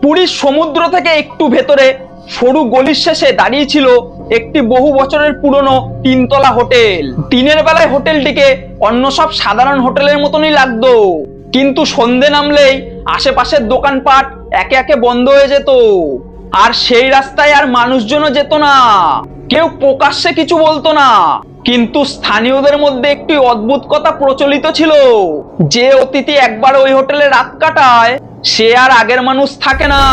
পুরীর সমুদ্র থেকে একটু ভেতরে সরু গলির শেষে দাঁড়িয়ে ছিল একটি বহু বছরের পুরনো তিনতলা হোটেল। দিনের বেলায় হোটেলটিকে অন্য সব সাধারণ হোটেলের মতনই লাগতো, কিন্তু সন্ধে নামলেই আশেপাশের দোকানপাট একে একে বন্ধ হয়ে যেত। আর সেই রাস্তায় আর মানুষজনও যেত না, কেউ প্রকাশ্যে কিছু বলতো না। কিন্তু স্থানীয়দের মধ্যে একটি অদ্ভুত কথা প্রচলিত ছিল, যে অতিথি একবার ওই হোটেলে রাত কাটায় সে আর আগের মানুষ থাকে না।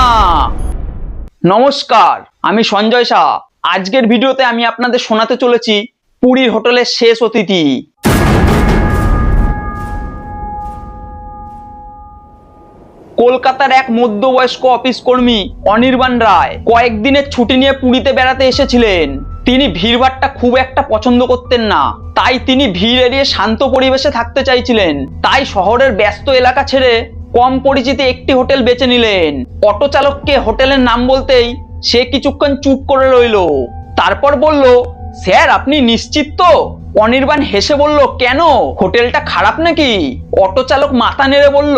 নমস্কার, আমি সঞ্জয় শাহ। আজকের ভিডিওতে আমি আপনাদের শোনাতে চলেছি পুরীর হোটেলের শেষ অতিথি। কলকাতার এক মধ্যবয়স্ক অফিস কর্মী অনির্বাণ রায় কয়েকদিনের ছুটি নিয়ে পুরীতে বেড়াতে এসেছিলেন। তিনি ভিড়ভাট্টা খুব একটা পছন্দ করতেন না, তাই তিনি ভিড় এড়িয়ে শান্ত পরিবেশে থাকতে চাইছিলেন। তাই শহরের ব্যস্ত এলাকা ছেড়ে কম পরিচিত একটি হোটেল বেছে নিলেন। অটো চালককে হোটেলের নাম বলতেই সে কিছুক্ষণ চুপ করে রইল, তারপর বলল, স্যার আপনি নিশ্চিত তো? অনির্বাণ হেসে বলল, কেন, হোটেলটা খারাপ নাকি? অটো চালক মাথা নেড়ে বলল,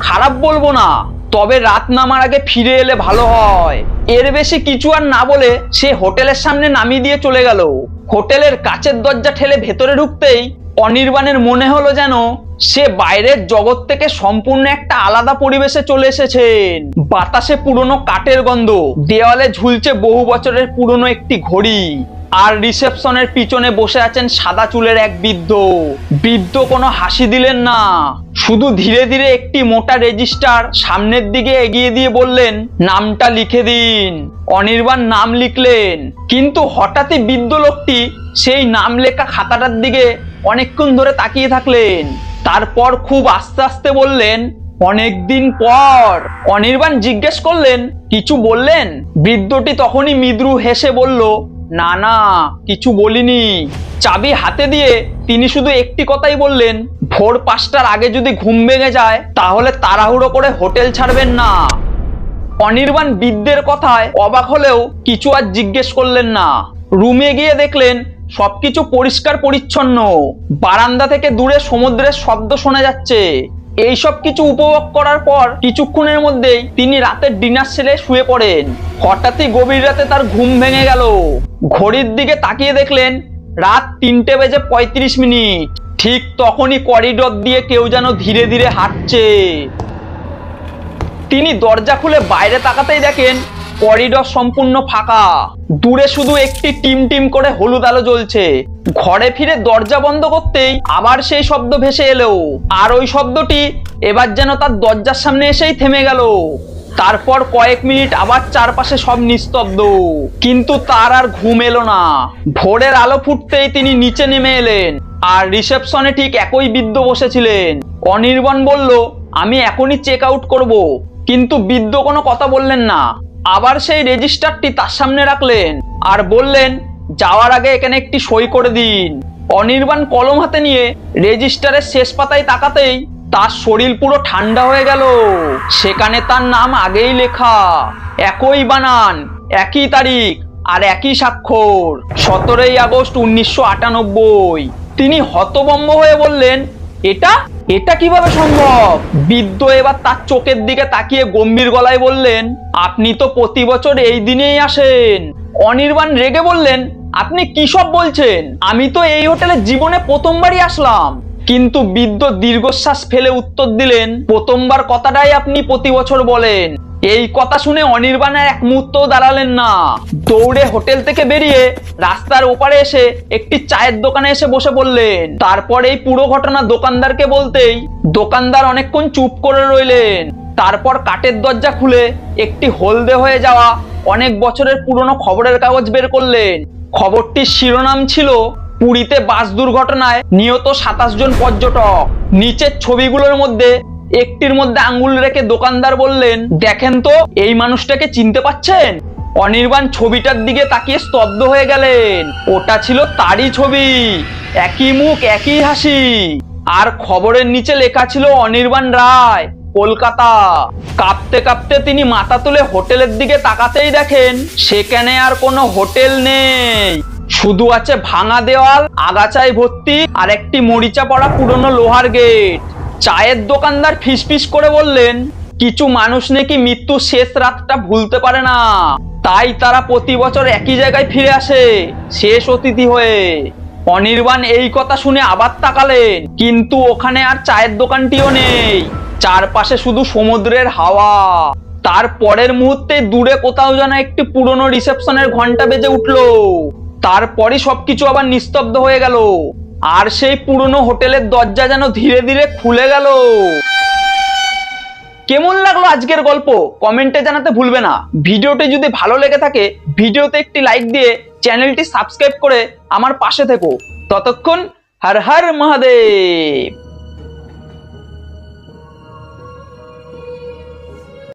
খারাপ বলবো না, তবে রাত নামার আগে ফিরে এলে ভালো হয়। এর বেশি কিছু আর না বলে সে হোটেলের সামনে নামিয়ে দিয়ে চলে গেল। হোটেলের কাচের দরজা ঠেলে ভেতরে ঢুকতেই অনির্বাণের মনে হলো যেন সে বাইরের জগৎ থেকে সম্পূর্ণ একটা আলাদা পরিবেশে চলে এসেছেন। বাতাসে পুরনো কাঠের গন্ধ, দেওয়ালে ঝুলছে বহু বছরের পুরনো একটি ঘড়ি, আর রিসেপশনের পিছনে বসে আছেন সাদা চুলের এক বৃদ্ধ। বৃদ্ধ কোনো হাসি দিলেন না, শুধু ধীরে ধীরে একটি মোটা রেজিস্টার সামনের দিকে এগিয়ে দিয়ে বললেন, নামটা লিখে দিন। অনির্বাণ নাম লিখলেন, কিন্তু হঠাৎই বৃদ্ধ লোকটি সেই নাম লেখা খাতাটার দিকে অনেকক্ষণ ধরে তাকিয়ে থাকলেন। তারপর খুব আস্তে আস্তে বললেন, অনেকদিন পর। অনির্বাণ জিজ্ঞেস করলেন, কিছু বললেন? বৃদ্ধটি তখনই মৃদু হেসে বলল, না না, কিছু বলিনি। চাবি হাতে দিয়ে তিনি শুধু একটি কথাই বললেন, ভোর 5টার আগে যদি ঘুম ভেঙে যায় তাহলে তাড়াহুড়ো করে হোটেল ছাড়বেন না। অনির্বাণ বৃদ্ধের কথায় অবাক হলেও কিছু আর জিজ্ঞেস করলেন না। রুমে গিয়ে দেখলেন সবকিছু পরিষ্কার পরিচ্ছন্ন, বারান্দা থেকে দূরে সমুদ্রের শব্দ শোনা যাচ্ছে। এই সব কিছু উপভোগ করার পর কিছুক্ষণের মধ্যেই তিনি রাতের ডিনার সেরে শুয়ে পড়েন। হঠাৎই গভীর রাতে তার ঘুম ভেঙে গেল। ঘড়ির দিকে তাকিয়ে দেখলেন রাত 3:35। ঠিক তখনই করিডোর দিয়ে কেউ যেন ধীরে ধীরে হাঁটছে। তিনি দরজা খুলে বাইরে তাকাতেই দেখেন করিডোর সম্পূর্ণ ফাঁকা, দূরে শুধু একটি টিম টিম করে হলুদ আলো জ্বলছে। ঘরে ফিরে দরজা বন্ধ করতেই আবার সেই শব্দ ভেসে এলো, আর ওই শব্দটি এবার যেন তার দরজার সামনে এসেই থেমে গেল। তারপর কয়েক মিনিট আবার চারপাশে সব নিস্তব্ধ, কিন্তু তার আর ঘুম এলো না। ভোরের আলো ফুটতেই তিনি নিচে নেমে এলেন, আর রিসেপশনে ঠিক একই বৃদ্ধ বসেছিলেন। অনির্বাণ বলল, আমি এখনই চেক আউট করবো, কিন্তু বৃদ্ধ কোনো কথা বললেন না। আবার সেই রেজিস্টারটি তার সামনে রাখলেন আর বললেন, যাওয়ার আগে এখানে একটি সই করে দিন। অনির্বাণ কলম হাতে নিয়ে রেজিস্টারের শেষ পাতায় তাকাতেই তার শরীর পুরো ঠান্ডা হয়ে গেল। সেখানে তার নাম আগেই লেখা, একই বানান, একই তারিখ আর একই স্বাক্ষর, 17ই আগস্ট 1998। তিনি হতভম্ব হয়ে বললেন, এটা এটা কিভাবে সম্ভব? বৃদ্ধ এবার তার চোখের দিকে তাকিয়ে গম্ভীর গলায় বললেন, আপনি তো প্রতি বছর এই দিনেই আসেন। অনির্বাণ রেগে বললেন, আপনি কি সব বলছেন? আমি তো এই হোটেলে জীবনে প্রথমবারই আসলাম। কিন্তু বৃদ্ধ দীর্ঘশ্বাস ফেলে উত্তর দিলেন, প্রথমবার কথাটাই আপনি প্রতি বছর বলেন। এই কথা শুনে অনির্বাণের এক মুহূর্তও দাঁড়ালেন না। দৌড়ে হোটেল থেকে বেরিয়ে রাস্তার ওপারে এসে একটি চায়ের দোকানে এসে বসে পড়লেন। তারপর এই পুরো ঘটনা দোকানদারকে বলতেই দোকানদার অনেকক্ষণ চুপ করে রইলেন। তারপর কাঠের দরজা খুলে একটি হলদে হয়ে যাওয়া অনেক বছরের পুরনো খবরের কাগজ বের করলেন। খবরটির শিরোনাম ছিল, পুরীতে বাস দুর্ঘটনায় নিহত 27 জন পর্যটক। নিচের ছবিগুলোর মধ্যে একটির মধ্যে আঙ্গুল রেখে দোকানদার বললেন, দেখেন তো এই মানুষটাকে চিনতে পাচ্ছেন? অনির্বাণ ছবিটার দিকে তাকিয়ে স্তব্ধ হয়ে গেলেন। ওটা ছিল তারই ছবি, একই মুখ, একই হাসি। আর খবরের নিচে লেখা ছিল, অনির্বাণ রায়, কলকাতা। কাঁপতে কাঁপতে তিনি মাথা তুলে হোটেলের দিকে তাকাতেই দেখেন সেখানে আর কোনো হোটেল নেই, শুধু আছে ভাঙা দেওয়াল, আগাছায় ভর্তি আর একটি মরিচা পড়া পুরনো লোহার গেট। চায়ের দোকানদার ফিসফিস করে বললেন, কিছু মানুষ নাকি মৃত্যুর শেষ রাতটা ভুলতে পারে না, তাই তারা প্রতি বছর একই জায়গায় ফিরে আসে শেষ অতিথি হয়ে। অনির্বাণ এই কথা শুনে আবার তাকালেন, কিন্তু ওখানে আর চায়ের দোকানটিও নেই, চারপাশে শুধু সমুদ্রের হাওয়া। তার পরের মুহূর্তে দূরে কোথাও যেন একটি পুরনো রিসেপশনের ঘন্টা বেজে উঠলো। তারপরই সবকিছু আবার নিস্তব্ধ হয়ে গেল, আর সেই পুরনো হোটেলের দরজা যেন ধীরে ধীরে খুলে গেল। কেমন লাগলো আজকের গল্প কমেন্টে জানাতে ভুলবে না। ভিডিওটি যদি ভালো লেগে থাকে ভিডিওতে একটি লাইক দিয়ে চ্যানেলটি সাবস্ক্রাইব করে আমার পাশে থেকো। ততক্ষণ হর হর মহাদেব।